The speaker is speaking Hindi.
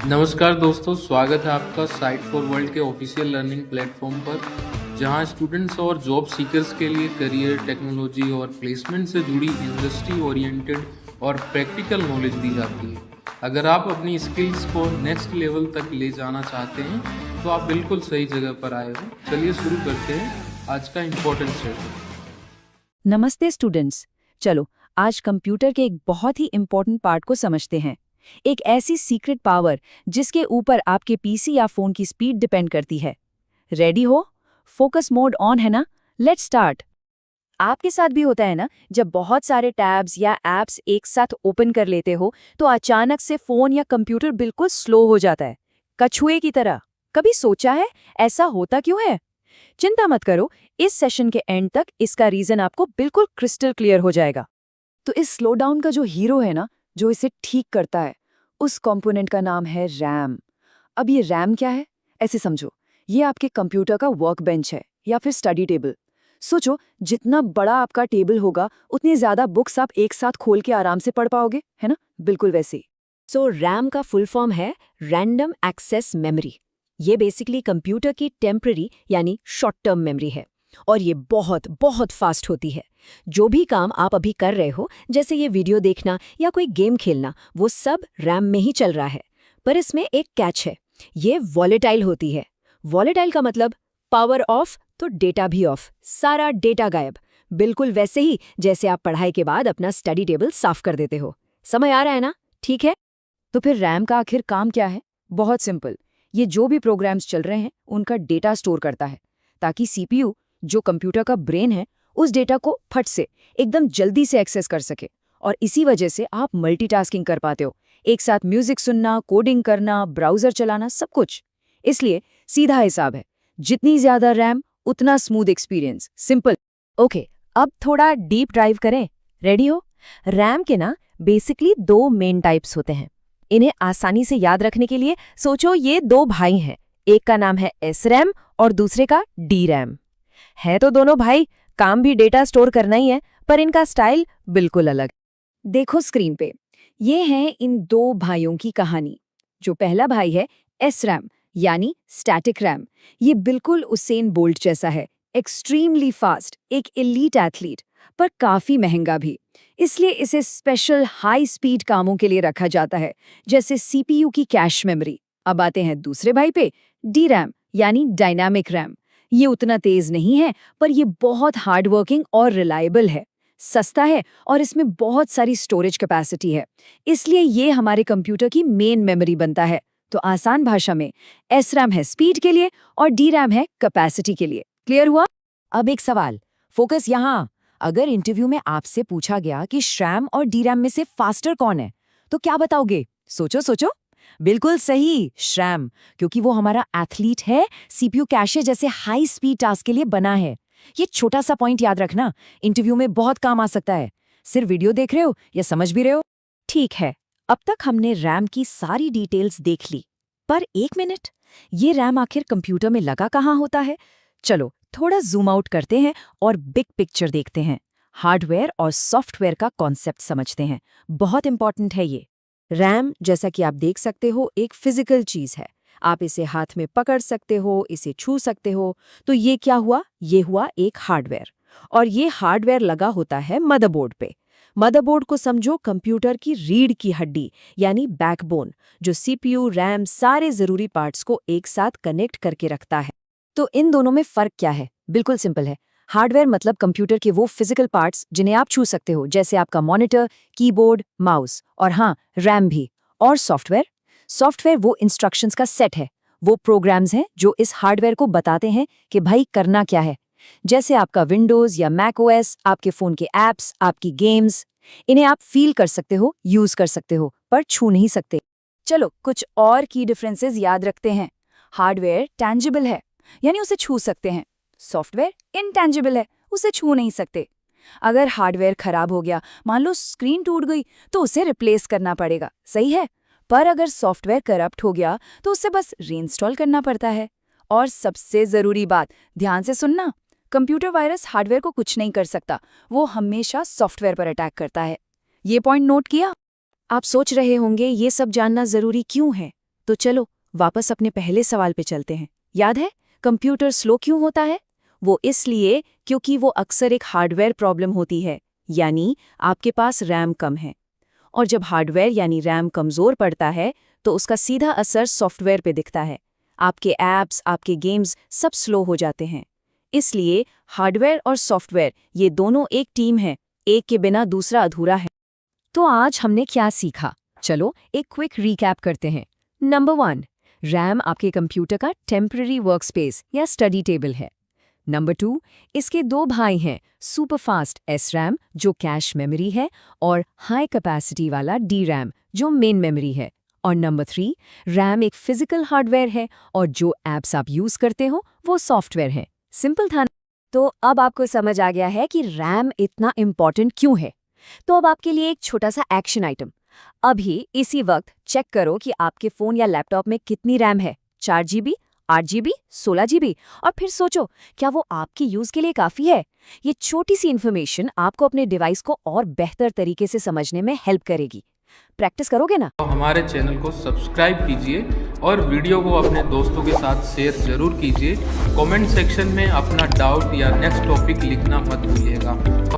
नमस्कार दोस्तों, स्वागत है आपका साइट फॉर वर्ल्ड के ऑफिशियल लर्निंग प्लेटफॉर्म पर, जहां स्टूडेंट्स और जॉब सीकर्स के लिए करियर, टेक्नोलॉजी और प्लेसमेंट से जुड़ी इंडस्ट्री ओरिएंटेड और प्रैक्टिकल नॉलेज दी जाती है। अगर आप अपनी स्किल्स को नेक्स्ट लेवल तक ले जाना चाहते हैं तो आप बिल्कुल सही जगह पर आए हो। चलिए शुरू करते हैं आज का इम्पोर्टेंट सेशन। नमस्ते स्टूडेंट्स। चलो आज कंप्यूटर के एक बहुत ही इम्पोर्टेंट पार्ट को समझते हैं। एक ऐसी सीक्रेट पावर जिसके ऊपर आपके पीसी या फोन की स्पीड डिपेंड करती है। रेडी हो? फोकस मोड ऑन है ना? Let's start. आपके साथ भी होता है ना, जब बहुत सारे टैब्स या एप्स एक साथ ओपन कर लेते हो तो अचानक से फोन या कंप्यूटर बिल्कुल स्लो हो जाता है, कछुए की तरह। कभी सोचा है ऐसा होता क्यों है? चिंता मत करो, इस सेशन के एंड तक इसका रीजन आपको बिल्कुल क्रिस्टल क्लियर हो जाएगा। तो इस स्लो डाउन का जो हीरो है ना, जो इसे ठीक करता है, उस कंपोनेंट का नाम है रैम। अब ये रैम क्या है? ऐसे समझो, ये आपके कंप्यूटर का वर्क बेंच है या फिर स्टडी टेबल। सोचो, जितना बड़ा आपका टेबल होगा उतनी ज्यादा बुक्स आप एक साथ खोल के आराम से पढ़ पाओगे, है ना? बिल्कुल वैसे ही। सो रैम का फुल फॉर्म है रैंडम एक्सेस मेमोरी। ये बेसिकली कंप्यूटर की टेम्पररी यानी शॉर्ट टर्म मेमोरी है, और ये बहुत बहुत फास्ट होती है। जो भी काम आप अभी कर रहे हो, जैसे ये वीडियो देखना या कोई गेम खेलना, वो सब रैम में ही चल रहा है। पर इसमें एक कैच है, ये वॉलेटाइल होती है। वॉलेटाइल का मतलब पावर ऑफ तो डेटा भी ऑफ, सारा डेटा गायब। बिल्कुल वैसे ही जैसे आप पढ़ाई के बाद अपना स्टडी टेबल साफ कर देते हो। समझ आ रहा है ना? ठीक है, तो फिर रैम का आखिर काम क्या है? बहुत सिंपल। ये जो भी प्रोग्राम्स चल रहे हैं उनका डेटा स्टोर करता है, ताकि सीपीयू, जो कंप्यूटर का ब्रेन है, उस डेटा को फट से एकदम जल्दी से एक्सेस कर सके। और इसी वजह से आप मल्टीटास्किंग कर पाते हो, एक साथ म्यूजिक सुनना, कोडिंग करना, ब्राउजर चलाना, सब कुछ। इसलिए सीधा हिसाब है, जितनी ज्यादा रैम उतना स्मूथ एक्सपीरियंस। सिंपल। ओके, अब थोड़ा डीप ड्राइव करें। रेडी हो? रैम के ना बेसिकली दो मेन टाइप्स होते हैं। इन्हें आसानी से याद रखने के लिए सोचो, ये दो भाई हैं। एक का नाम है एस रैम और दूसरे का डी रैम। है तो दोनों भाई, काम भी डेटा स्टोर करना ही है, पर इनका स्टाइल बिल्कुल अलग। देखो स्क्रीन पे, ये है इन दो भाइयों की कहानी। जो पहला भाई है एस रैम यानी स्टैटिक रैम, ये बिल्कुल उसेन बोल्ट जैसा है, एक्सट्रीमली फास्ट, एक एलीट एथलीट, पर काफी महंगा भी। इसलिए इसे स्पेशल हाई स्पीड कामों के लिए रखा जाता है, जैसे सीपीयू की कैश मेमोरी। अब आते हैं दूसरे भाई पे, डी रैम यानी डायनामिक रैम। ये उतना तेज नहीं है, पर ये बहुत हार्डवर्किंग और रिलायबल है, सस्ता है, और इसमें बहुत सारी स्टोरेज कैपेसिटी है। इसलिए ये हमारे कंप्यूटर की मेन मेमोरी बनता है। तो आसान भाषा में, एस रैम है स्पीड के लिए और डी रैम है कैपेसिटी के लिए। क्लियर हुआ? अब एक सवाल, फोकस यहाँ। अगर इंटरव्यू में आपसे पूछा गया कि श्रैम और डी रैम में से फास्टर कौन है, तो क्या बताओगे? सोचो सोचो। बिल्कुल सही, श्रैम, क्योंकि वो हमारा एथलीट है, सीपीयू कैशे जैसे हाई स्पीड टास्क के लिए बना है। ये छोटा सा पॉइंट याद रखना, इंटरव्यू में बहुत काम आ सकता है। सिर्फ वीडियो देख रहे हो या समझ भी रहे हो? ठीक है, अब तक हमने रैम की सारी डिटेल्स देख ली, पर एक मिनट, ये रैम आखिर कंप्यूटर में लगा कहाँ होता है? चलो थोड़ा जूम आउट करते हैं और बिग पिक्चर देखते हैं। हार्डवेयर और सॉफ्टवेयर का कॉन्सेप्ट समझते हैं। बहुत इंपॉर्टेंट है ये। रैम, जैसा कि आप देख सकते हो, एक फिजिकल चीज है। आप इसे हाथ में पकड़ सकते हो, इसे छू सकते हो। तो ये क्या हुआ? ये हुआ एक हार्डवेयर। और ये हार्डवेयर लगा होता है मदरबोर्ड पे। मदरबोर्ड को समझो कंप्यूटर की रीढ़ की हड्डी यानी बैकबोन, जो सीपीयू, रैम, सारे जरूरी पार्ट्स को एक साथ कनेक्ट करके रखता है। तो इन दोनों में फर्क क्या है? बिल्कुल सिंपल है। हार्डवेयर मतलब कंप्यूटर के वो फिजिकल पार्ट्स जिन्हें आप छू सकते हो, जैसे आपका मॉनिटर, कीबोर्ड, माउस, और हाँ, रैम भी। और सॉफ्टवेयर? सॉफ्टवेयर वो इंस्ट्रक्शंस का सेट है, वो प्रोग्राम्स हैं जो इस हार्डवेयर को बताते हैं कि भाई करना क्या है। जैसे आपका विंडोज या मैक ओएस, आपके फोन के एप्स, आपकी गेम्स। इन्हें आप फील कर सकते हो, यूज कर सकते हो, पर छू नहीं सकते। चलो कुछ और की डिफरेंसेस याद रखते हैं। हार्डवेयर टैंजिबल है, यानी उसे छू सकते हैं। सॉफ्टवेयर इनटैंजिबल है, उसे छू नहीं सकते। अगर हार्डवेयर खराब हो गया, मान लो स्क्रीन टूट गई, तो उसे रिप्लेस करना पड़ेगा, सही है। पर अगर सॉफ्टवेयर करप्ट हो गया तो उसे बस रीइंस्टॉल करना पड़ता है। और सबसे जरूरी बात, ध्यान से सुनना, कंप्यूटर वायरस हार्डवेयर को कुछ नहीं कर सकता, वो हमेशा सॉफ्टवेयर पर अटैक करता है। ये पॉइंट नोट किया? आप सोच रहे होंगे ये सब जानना जरूरी क्यों है। तो चलो वापस अपने पहले सवाल पे चलते हैं। याद है कंप्यूटर स्लो क्यों होता है? वो इसलिए क्योंकि वो अक्सर एक हार्डवेयर प्रॉब्लम होती है, यानी आपके पास रैम कम है। और जब हार्डवेयर यानी रैम कमज़ोर पड़ता है तो उसका सीधा असर सॉफ्टवेयर पे दिखता है। आपके ऐप्स, आपके गेम्स सब स्लो हो जाते हैं। इसलिए हार्डवेयर और सॉफ्टवेयर ये दोनों एक टीम है, एक के बिना दूसरा अधूरा है। तो आज हमने क्या सीखा? चलो एक क्विक रिकैप करते हैं। नंबर 1, रैम आपके कंप्यूटर का टेम्पररी वर्कस्पेस या स्टडी टेबल है। नंबर 2, इसके दो भाई हैं, सुपरफास्ट SRAM जो कैश मेमोरी है और हाई कैपेसिटी वाला DRAM जो मेन मेमोरी है। और नंबर 3, रैम एक फिजिकल हार्डवेयर है और जो ऐप्स आप यूज करते हो वो सॉफ्टवेयर है। सिंपल था ना? तो अब आपको समझ आ गया है कि रैम इतना इम्पॉर्टेंट क्यों है। तो अब आपके लिए एक छोटा सा एक्शन आइटम। अभी इसी वक्त चेक करो कि आपके फोन या लैपटॉप में कितनी रैम है, 4 GB, 8 GB, 16 GB, और फिर सोचो क्या वो आपके यूज के लिए काफी है। ये छोटी सी इन्फॉर्मेशन आपको अपने डिवाइस को और बेहतर तरीके से समझने में हेल्प करेगी। प्रैक्टिस करोगे ना? तो हमारे चैनल को सब्सक्राइब कीजिए और वीडियो को अपने दोस्तों के साथ शेयर जरूर कीजिए। कमेंट सेक्शन में अपना डाउट या नेक्स्ट टॉपिक लिखना मत भूलिएगा।